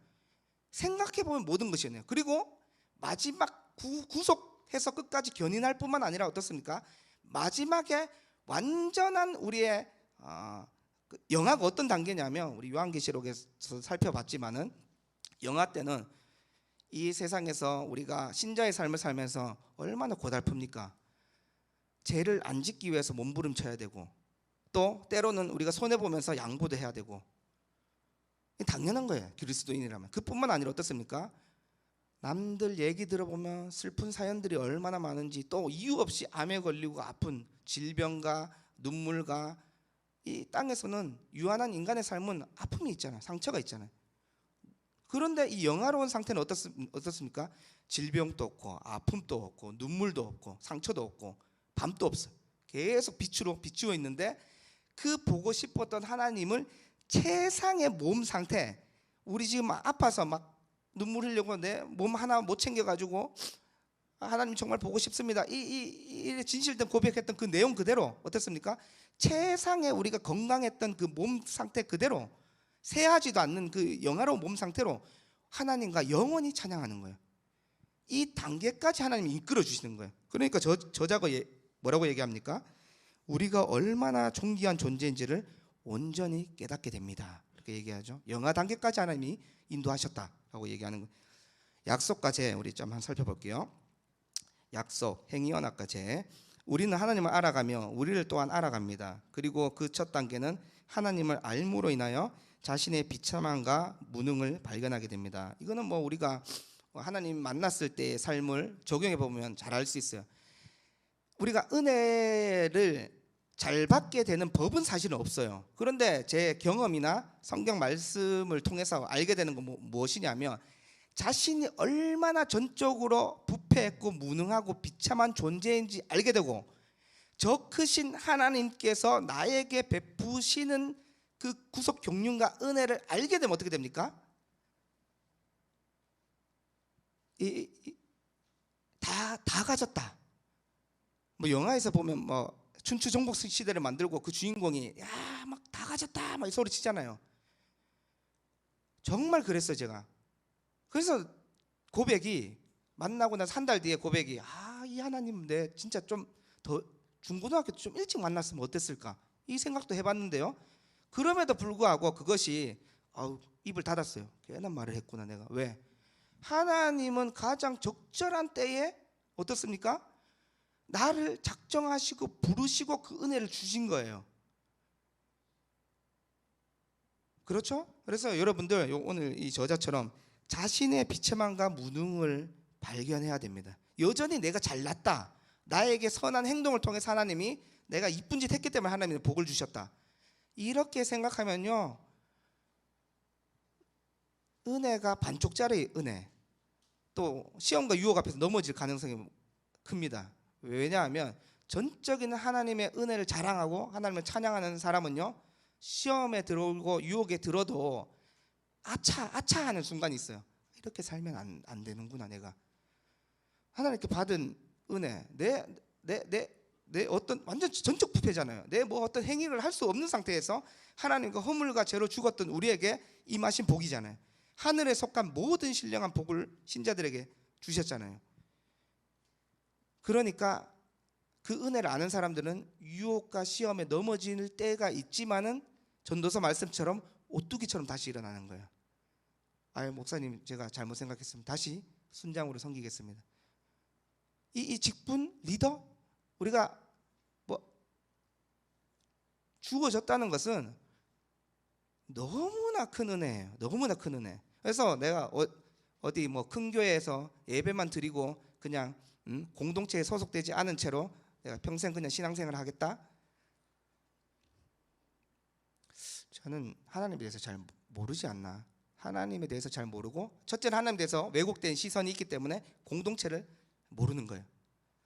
S1: 생각해보면 모든 것이었네요. 그리고 마지막 구속해서 끝까지 견인할 뿐만 아니라 어떻습니까? 마지막에 완전한 우리의 그 영화가 어떤 단계냐면 우리 요한계시록에서 살펴봤지만은 영화 때는 이 세상에서 우리가 신자의 삶을 살면서 얼마나 고달픕니까? 죄를 안 짓기 위해서 몸부림쳐야 되고 또 때로는 우리가 손해보면서 양보도 해야 되고 당연한 거예요. 그리스도인이라면. 그뿐만 아니라 어떻습니까? 남들 얘기 들어보면 슬픈 사연들이 얼마나 많은지 또 이유 없이 암에 걸리고 아픈 질병과 눈물과 이 땅에서는 유한한 인간의 삶은 아픔이 있잖아요. 상처가 있잖아요. 그런데 이 영화로운 상태는 어떻습니까? 질병도 없고 아픔도 없고 눈물도 없고 상처도 없고 밤도 없어요. 계속 빛으로 비추어 있는데 그 보고 싶었던 하나님을 최상의 몸 상태, 우리 지금 아파서 막 눈물 흘리고 내 몸 하나 못 챙겨가지고 하나님 정말 보고 싶습니다. 이 진실된 고백했던 그 내용 그대로 어떻습니까? 최상의 우리가 건강했던 그 몸 상태 그대로 새하지도 않는 그 영화로운 몸 상태로 하나님과 영원히 찬양하는 거예요. 이 단계까지 하나님이 이끌어 주시는 거예요. 그러니까 저자가 뭐라고 얘기합니까? 우리가 얼마나 존귀한 존재인지를 온전히 깨닫게 됩니다. 이렇게 얘기하죠. 영화 단계까지 하나님이 인도하셨다라고 얘기하는 거예요. 약속과 제 우리 좀 한번 살펴볼게요. 약속, 행위언약과 제. 우리는 하나님을 알아가며 우리를 또한 알아갑니다. 그리고 그 첫 단계는 하나님을 알므로 인하여 자신의 비참함과 무능을 발견하게 됩니다. 이거는 뭐 우리가 하나님 만났을 때의 삶을 적용해 보면 잘 알 수 있어요. 우리가 은혜를 잘 받게 되는 법은 사실은 없어요. 그런데 제 경험이나 성경 말씀을 통해서 알게 되는 건 무엇이냐면 자신이 얼마나 전적으로 부패했고 무능하고 비참한 존재인지 알게 되고 저 크신 하나님께서 나에게 베푸시는 그 구속 경륜과 은혜를 알게 되면 어떻게 됩니까? 다 가졌다. 뭐 영화에서 보면 뭐 춘추 전국 시대를 만들고 그 주인공이 야 막 다 가졌다 막 소리 치잖아요. 정말 그랬어요 제가. 그래서 고백이 만나고 나서 한 달 뒤에 고백이 이 하나님 내 진짜 좀 더 중고등학교 때 좀 일찍 만났으면 어땠을까 이 생각도 해봤는데요. 그럼에도 불구하고 그것이 입을 닫았어요. 괜한 말을 했구나 내가. 왜? 하나님은 가장 적절한 때에 어떻습니까? 나를 작정하시고 부르시고 그 은혜를 주신 거예요. 그렇죠? 그래서 여러분들 오늘 이 저자처럼 자신의 비참함과 무능을 발견해야 됩니다. 여전히 내가 잘났다, 나에게 선한 행동을 통해서 하나님이 내가 이쁜 짓 했기 때문에 하나님이 복을 주셨다, 이렇게 생각하면요 은혜가 반쪽짜리 은혜, 또 시험과 유혹 앞에서 넘어질 가능성이 큽니다. 왜냐하면 전적인 하나님의 은혜를 자랑하고 하나님을 찬양하는 사람은요 시험에 들어오고 유혹에 들어도 아차 하는 순간이 있어요. 이렇게 살면 안 되는구나. 내가 하나님께 받은 은혜, 내 어떤 완전 전적 부패잖아요. 내 뭐 어떤 행위를 할 수 없는 상태에서 하나님과 허물과 죄로 죽었던 우리에게 임하신 복이잖아요. 하늘에 속한 모든 신령한 복을 신자들에게 주셨잖아요. 그러니까 그 은혜를 아는 사람들은 유혹과 시험에 넘어질 때가 있지만은 전도서 말씀처럼 오뚜기처럼 다시 일어나는 거예요. 목사님 제가 잘못 생각했습니다. 다시 순장으로 섬기겠습니다. 이 직분 리더 우리가 뭐 주어졌다는 것은 너무나 큰 은혜예요. 너무나 큰 은혜. 그래서 내가 어디 뭐 큰 교회에서 예배만 드리고 그냥 공동체에 소속되지 않은 채로 내가 평생 그냥 신앙생활을 하겠다? 저는 하나님에 대해서 잘 모르지 않나. 하나님에 대해서 잘 모르고, 첫째는 하나님에 대해서 왜곡된 시선이 있기 때문에 공동체를 모르는 거예요.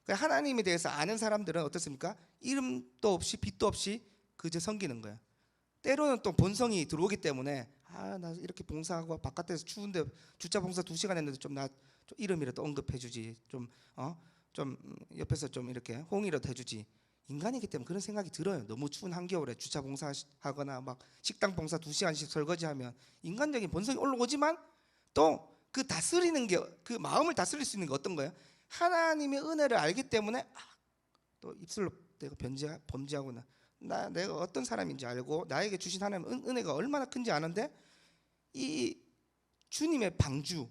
S1: 하나님에 대해서 아는 사람들은 어떻습니까? 이름도 없이 빛도 없이 그저 섬기는 거예요. 때로는 또 본성이 들어오기 때문에 나 이렇게 봉사하고 바깥에서 추운데 주차 봉사 2시간 했는데 좀 이름이라도 언급해 주지, 좀 옆에서 좀 이렇게 호응이라도 해주지. 인간이기 때문에 그런 생각이 들어요. 너무 추운 한겨울에 주차 봉사하거나 막 식당 봉사 2시간씩 설거지하면 인간적인 본성이 올라오지만 또 그 다스리는 게, 그 마음을 다스릴 수 있는 게 어떤 거예요? 하나님의 은혜를 알기 때문에 또 입술로 내가 범죄하구나, 내가 어떤 사람인지 알고 나에게 주신 하나님 은혜가 얼마나 큰지 아는데 이 주님의 방주,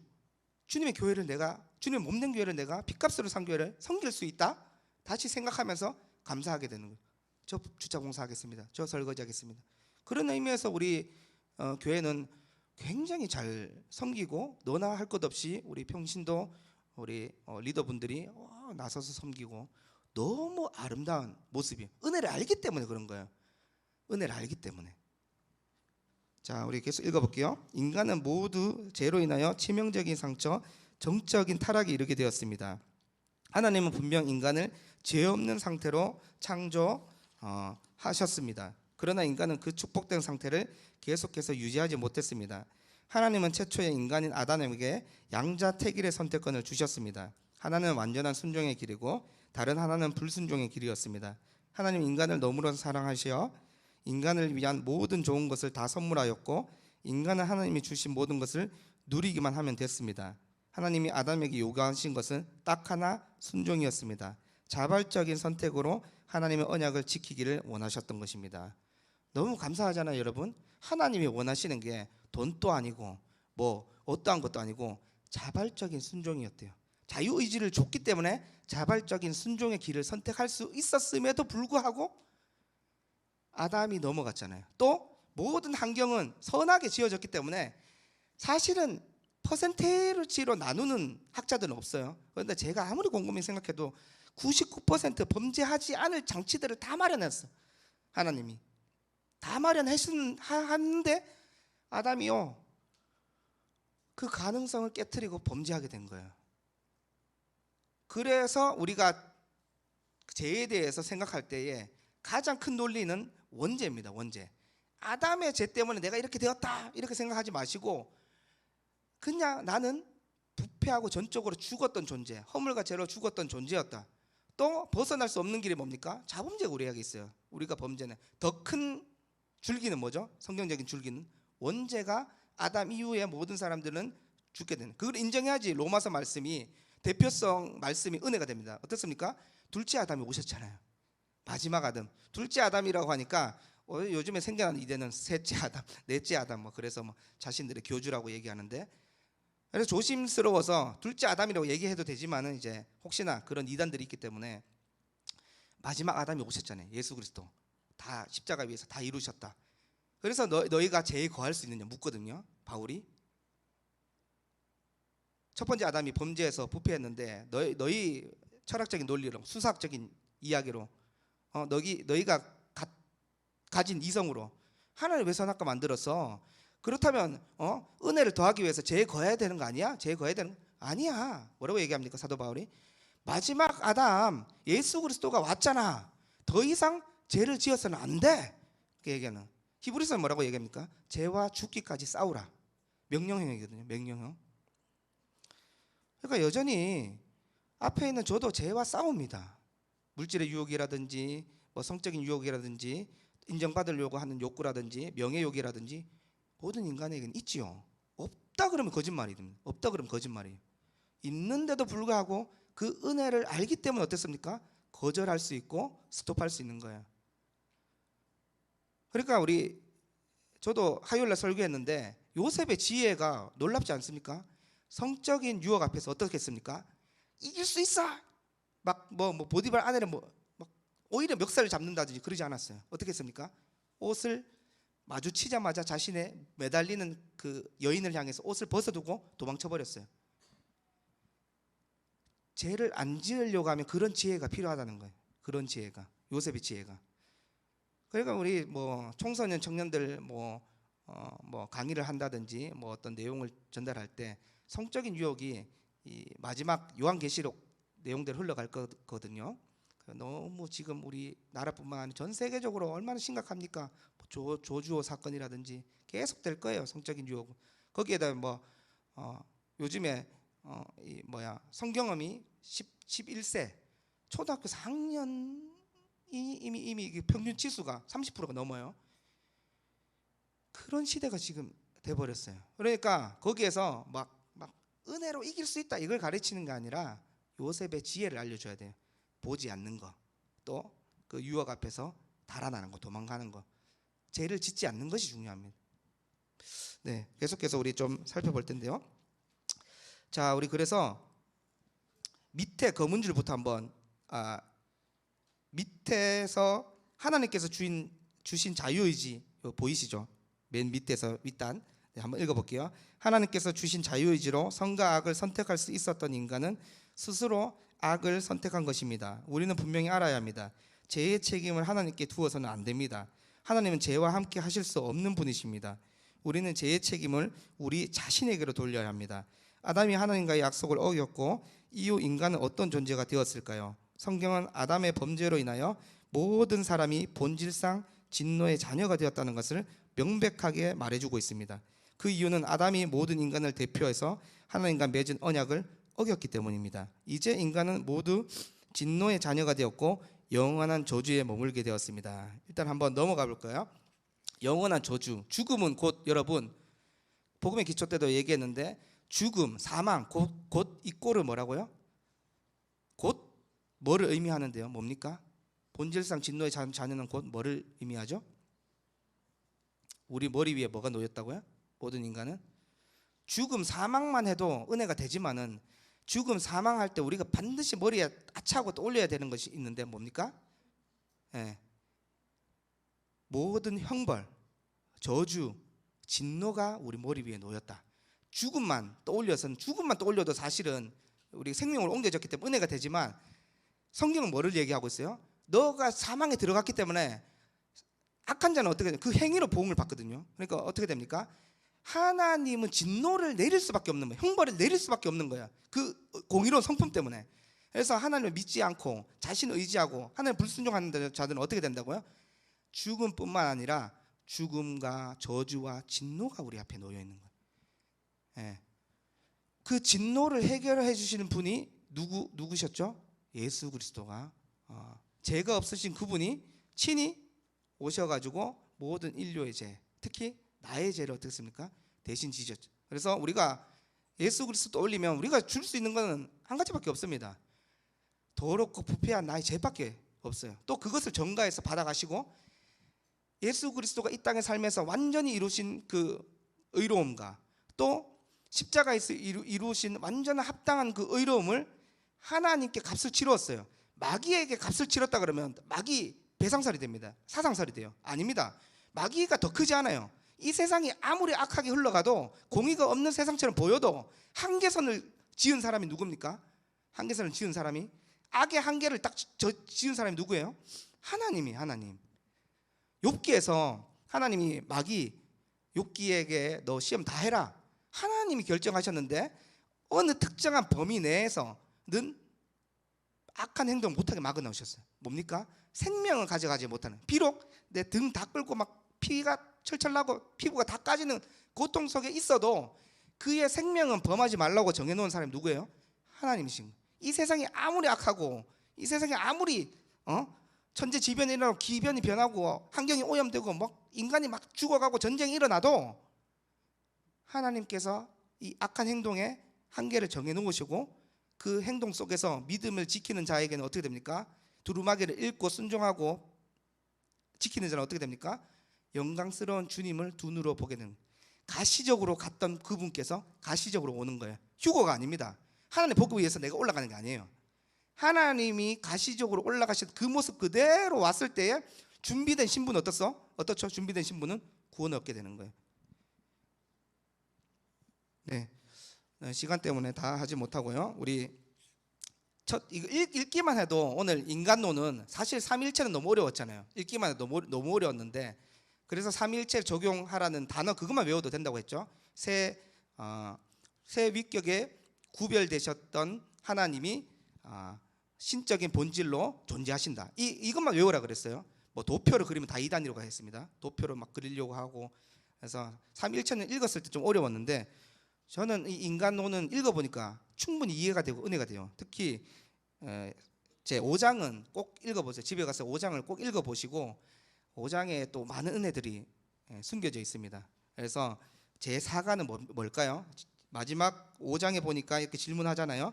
S1: 주님의 교회를 내가, 주님의 몸된 교회를 내가 핏값으로 산 교회를 섬길 수 있다? 다시 생각하면서 감사하게 되는 거예요. 저 주차 공사하겠습니다. 저 설거지하겠습니다. 그런 의미에서 우리 교회는 굉장히 잘 섬기고, 너나 할 것 없이 우리 평신도 우리 리더분들이 나서서 섬기고, 너무 아름다운 모습이, 은혜를 알기 때문에 그런 거예요. 은혜를 알기 때문에. 자, 우리 계속 읽어볼게요. 인간은 모두 죄로 인하여 치명적인 상처, 정적인 타락에 이르게 되었습니다. 하나님은 분명 인간을 죄 없는 상태로 창조하셨습니다. 그러나 인간은 그 축복된 상태를 계속해서 유지하지 못했습니다. 하나님은 최초의 인간인 아담에게 양자택일의 선택권을 주셨습니다. 하나는 완전한 순종의 길이고 다른 하나는 불순종의 길이었습니다. 하나님 인간을 너무나 사랑하시어 인간을 위한 모든 좋은 것을 다 선물하였고, 인간은 하나님이 주신 모든 것을 누리기만 하면 됐습니다. 하나님이 아담에게 요구하신 것은 딱 하나, 순종이었습니다. 자발적인 선택으로 하나님의 언약을 지키기를 원하셨던 것입니다. 너무 감사하잖아요, 여러분. 하나님이 원하시는 게 돈도 아니고 뭐 어떠한 것도 아니고 자발적인 순종이었대요. 자유의지를 줬기 때문에 자발적인 순종의 길을 선택할 수 있었음에도 불구하고 아담이 넘어갔잖아요. 또 모든 환경은 선하게 지어졌기 때문에 사실은 퍼센테이지로 나누는 학자들은 없어요. 그런데 제가 아무리 곰곰이 생각해도 99% 범죄하지 않을 장치들을 다 마련했어. 하나님이 다 마련하는데 아담이요, 그 가능성을 깨트리고 범죄하게 된 거예요. 그래서 우리가 죄에 대해서 생각할 때에 가장 큰 논리는 원죄입니다. 원죄. 아담의 죄 때문에 내가 이렇게 되었다, 이렇게 생각하지 마시고 그냥 나는 부패하고 전적으로 죽었던 존재, 허물과 죄로 죽었던 존재였다. 또 벗어날 수 없는 길이 뭡니까? 자범죄가 우리에게 있어요. 우리가 범죄는 더 큰 줄기는 뭐죠? 성경적인 줄기는 원죄가 아담 이후에 모든 사람들은 죽게 되는, 그걸 인정해야지 로마서 말씀이, 대표성 말씀이 은혜가 됩니다. 어떻습니까? 둘째 아담이 오셨잖아요. 마지막 아담, 둘째 아담이라고 하니까 요즘에 생겨난 이대는 셋째 아담, 넷째 아담, 뭐 그래서 뭐 자신들의 교주라고 얘기하는데, 그래서 조심스러워서 둘째 아담이라고 얘기해도 되지만은 이제 혹시나 그런 이단들이 있기 때문에 마지막 아담이 오셨잖아요. 예수 그리스도 다 십자가 위에서 다 이루셨다. 그래서 너희가 죄에 거할 수 있느냐 묻거든요, 바울이. 첫 번째 아담이 범죄해서 부패했는데 너희 철학적인 논리로, 수사학적인 이야기로 너희가 가진 이성으로 하나님 왜 선악과 만들었어? 그렇다면 은혜를 더하기 위해서 죄에 거해야 되는 거 아니야? 죄에 거해야 되는 거 아니야. 뭐라고 얘기합니까, 사도 바울이? 마지막 아담 예수 그리스도가 왔잖아. 더 이상 죄를 지어서는 안 돼. 그 얘기하는. 히브리서는 뭐라고 얘기합니까? 죄와 죽기까지 싸우라. 명령형이거든요. 명령형. 그러니까 여전히 앞에 있는 저도 죄와 싸웁니다. 물질의 유혹이라든지 뭐 성적인 유혹이라든지 인정받으려고 하는 욕구라든지 명예욕이라든지 모든 인간에게는 있지요. 없다 그러면 거짓말이됩니다. 없다 그러면 거짓말이에요. 있는데도 불구하고 그 은혜를 알기 때문에 어떻습니까? 거절할 수 있고 스톱할 수 있는 거예요. 그러니까 저도 화요일날 설교했는데 요셉의 지혜가 놀랍지 않습니까? 성적인 유혹 앞에서 어떻게 했습니까? 이길 수 있어. 막 보디발 아내는 막 오히려 멱살을 잡는다든지 그러지 않았어요. 어떻게 했습니까? 옷을 마주치자마자 자신의 매달리는 그 여인을 향해서 옷을 벗어두고 도망쳐 버렸어요. 죄를 안 지으려고 하면 그런 지혜가 필요하다는 거예요. 그런 지혜가, 요셉의 지혜가. 그러니까 우리 청소년 청년들 강의를 한다든지 어떤 내용을 전달할 때 성적인 유혹이 이 마지막 요한계시록 내용대로 흘러갈 거거든요. 너무 지금 우리 나라뿐만 아니라 전 세계적으로 얼마나 심각합니까? 조주호 사건이라든지 계속 될 거예요. 성적인 유혹. 거기에다 요즘에 성경험이 11세 초등학교 4학년이 이미 평균 치수가 30%가 넘어요. 그런 시대가 지금 돼버렸어요. 그러니까 거기에서 막 은혜로 이길 수 있다 이걸 가르치는 게 아니라 요셉의 지혜를 알려줘야 돼요. 보지 않는 거, 또 그 유혹 앞에서 달아나는 거, 도망가는 거, 죄를 짓지 않는 것이 중요합니다. 네, 계속해서 우리 좀 살펴볼 텐데요. 자, 우리 그래서 밑에 검은줄부터 한번 밑에서 하나님께서 주신 자유의지 보이시죠? 맨 밑에서 윗단 한번 읽어볼게요. 하나님께서 주신 자유의지로 선과 악을 선택할 수 있었던 인간은 스스로 악을 선택한 것입니다. 우리는 분명히 알아야 합니다. 죄의 책임을 하나님께 두어서는 안 됩니다. 하나님은 죄와 함께 하실 수 없는 분이십니다. 우리는 죄의 책임을 우리 자신에게로 돌려야 합니다. 아담이 하나님과의 약속을 어겼고 이후 인간은 어떤 존재가 되었을까요? 성경은 아담의 범죄로 인하여 모든 사람이 본질상 진노의 자녀가 되었다는 것을 명백하게 말해주고 있습니다. 그 이유는 아담이 모든 인간을 대표해서 하나님과 맺은 언약을 어겼기 때문입니다. 이제 인간은 모두 진노의 자녀가 되었고 영원한 저주에 머물게 되었습니다. 일단 한번 넘어가 볼까요? 영원한 저주, 죽음은 곧 여러분 복음의 기초 때도 얘기했는데 죽음, 사망, 곧 이꼬르 뭐라고요? 곧 뭐를 의미하는데요? 뭡니까? 본질상 진노의 자녀는 곧 뭐를 의미하죠? 우리 머리 위에 뭐가 놓였다고요? 모든 인간은 죽음, 사망만 해도 은혜가 되지만은 죽음, 사망할 때 우리가 반드시 머리에 아차하고 또 올려야 되는 것이 있는데 뭡니까? 모든 형벌, 저주, 진노가 우리 머리 위에 놓였다. 죽음만 떠올려도 사실은 우리 생명으로 옮겨졌기 때문에 은혜가 되지만 성경은 뭐를 얘기하고 있어요? 너가 사망에 들어갔기 때문에 악한 자는 어떻게 돼요? 그 행위로 보응을 받거든요. 그러니까 어떻게 됩니까? 하나님은 진노를 내릴 수밖에 없는 거예요. 형벌을 내릴 수밖에 없는 거야. 그 공의로운 성품 때문에. 그래서 하나님을 믿지 않고 자신을 의지하고 하나님 불순종하는 자들은 어떻게 된다고요? 죽음뿐만 아니라 죽음과 저주와 진노가 우리 앞에 놓여 있는 거예요. 그 진노를 해결해 주시는 분이 누구셨죠? 예수 그리스도가 죄가 없으신 그분이 친히 오셔가지고 모든 인류의 죄, 특히 나의 죄를 어떻게 했습니까? 대신 지셨죠. 그래서 우리가 예수 그리스도 올리면 우리가 줄 수 있는 것은 한 가지밖에 없습니다. 더럽고 부패한 나의 죄밖에 없어요. 또 그것을 전가해서 받아가시고 예수 그리스도가 이 땅의 삶에서 완전히 이루신 그 의로움과 또 십자가에서 이루신 완전한 합당한 그 의로움을 하나님께 값을 치루었어요. 마귀에게 값을 치렀다 그러면 마귀 배상살이 됩니다. 사상살이 돼요. 아닙니다. 마귀가 더 크지 않아요. 이 세상이 아무리 악하게 흘러가도 공의가 없는 세상처럼 보여도 한계선을 지은 사람이 누굽니까? 한계선을 지은 사람이 악의 한계를 딱 지은 사람이 누구예요? 하나님. 욥기에서 하나님이 욥기에게 너 시험 다 해라. 하나님이 결정하셨는데 어느 특정한 범위 내에서는 악한 행동 못하게 막아 넣으셨어요. 뭡니까? 생명을 가져가지 못하는, 비록 내 등 다 끓고 막 피가 철철 나고 피부가 다 까지는 고통 속에 있어도 그의 생명은 범하지 말라고 정해놓은 사람이 누구예요? 하나님이신 거예요. 이 세상이 아무리 악하고 이 세상이 아무리 천재지변이 일어나고 기변이 변하고 환경이 오염되고 막 인간이 막 죽어가고 전쟁이 일어나도 하나님께서 이 악한 행동에 한계를 정해놓으시고 그 행동 속에서 믿음을 지키는 자에게는 어떻게 됩니까? 두루마기를 읽고 순종하고 지키는 자는 어떻게 됩니까? 영광스러운 주님을 두 눈으로 보게 되는, 가시적으로 갔던 그분께서 가시적으로 오는 거예요. 휴거가 아닙니다. 하나님 보기 위해서 내가 올라가는 게 아니에요. 하나님이 가시적으로 올라가신 그 모습 그대로 왔을 때에 준비된 신분은 어떻죠? 준비된 신분은 구원을 얻게 되는 거예요. 네, 시간 때문에 다 하지 못하고요. 우리 이거 읽기만 해도 오늘 인간론은 사실 삼위일체는 너무 어려웠잖아요. 읽기만 해도 너무 어려웠는데 그래서 삼위일체 적용하라는 단어 그것만 외워도 된다고 했죠. 새 위격에 구별되셨던 하나님이 신적인 본질로 존재하신다. 이것만 외우라 그랬어요. 뭐 도표를 그리면 다 이단이라고 했습니다. 도표를 막 그리려고 하고. 그래서 삼위일체는 읽었을 때 좀 어려웠는데 저는 이 인간론은 읽어보니까 충분히 이해가 되고 은혜가 돼요. 특히 제 5장은 꼭 읽어보세요. 집에 가서 5장을 꼭 읽어보시고 5장에 또 많은 은혜들이 숨겨져 있습니다. 그래서 제 4가는 뭘까요? 마지막 5장에 보니까 이렇게 질문하잖아요.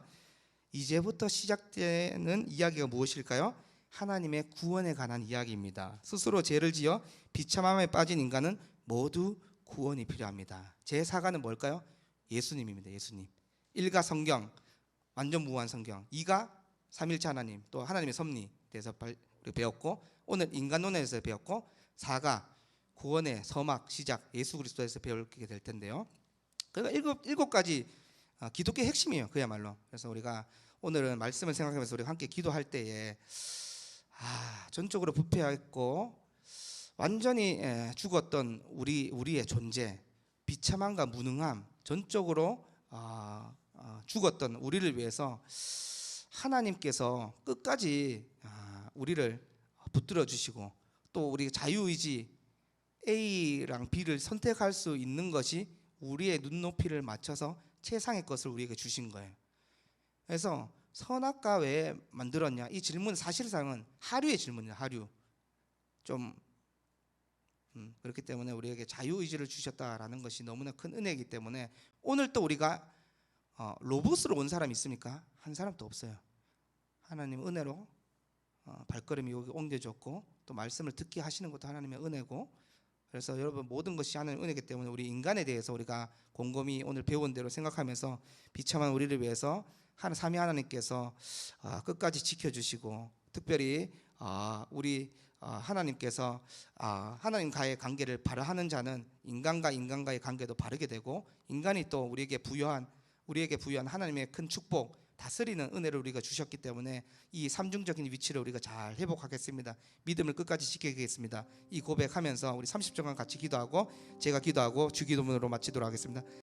S1: 이제부터 시작되는 이야기가 무엇일까요? 하나님의 구원에 관한 이야기입니다. 스스로 죄를 지어 비참함에 빠진 인간은 모두 구원이 필요합니다. 제4가는 뭘까요? 예수님입니다. 예수님. 1가 성경, 완전 무한 성경. 2가 삼일체 하나님, 또 하나님의 섭리에 대해서 배웠고, 오늘 인간론에서 배웠고, 4가 구원의 서막, 시작, 예수 그리스도에서 배우게 될 텐데요. 그러니까 일곱 가지 기독교의 핵심이에요. 그야말로. 그래서 우리가 오늘은 말씀을 생각하면서 우리가 함께 기도할 때에 전적으로 부패했고 완전히 죽었던 우리의 존재, 비참함과 무능함, 전적으로 죽었던 우리를 위해서 하나님께서 끝까지 우리를 붙들어 주시고, 또 우리 자유의지 A랑 B를 선택할 수 있는 것이 우리의 눈높이를 맞춰서 최상의 것을 우리에게 주신 거예요. 그래서 선악과 왜 만들었냐, 이 질문 사실상은 하류의 질문이에요. 하류. 좀 그렇기 때문에 우리에게 자유의지를 주셨다라는 것이 너무나 큰 은혜이기 때문에, 오늘 또 우리가 로봇으로 온 사람이 있습니까? 한 사람도 없어요. 하나님 은혜로 발걸음이 여기 옮겨졌고, 또 말씀을 듣게 하시는 것도 하나님의 은혜고, 그래서 여러분 모든 것이 하나님의 은혜이기 때문에 우리 인간에 대해서 우리가 곰곰이 오늘 배운 대로 생각하면서 비참한 우리를 위해서 삼위 하나님께서 끝까지 지켜주시고, 특별히 우리 하나님께서 하나님과의 관계를 바라하는 자는 인간과 인간과의 관계도 바르게 되고, 인간이 또 우리에게 부여한 하나님의 큰 축복, 다스리는 은혜를 우리가 주셨기 때문에 이 삼중적인 위치를 우리가 잘 회복하겠습니다. 믿음을 끝까지 지키겠습니다. 이 고백하면서 우리 30초간 같이 기도하고 제가 기도하고 주기도문으로 마치도록 하겠습니다.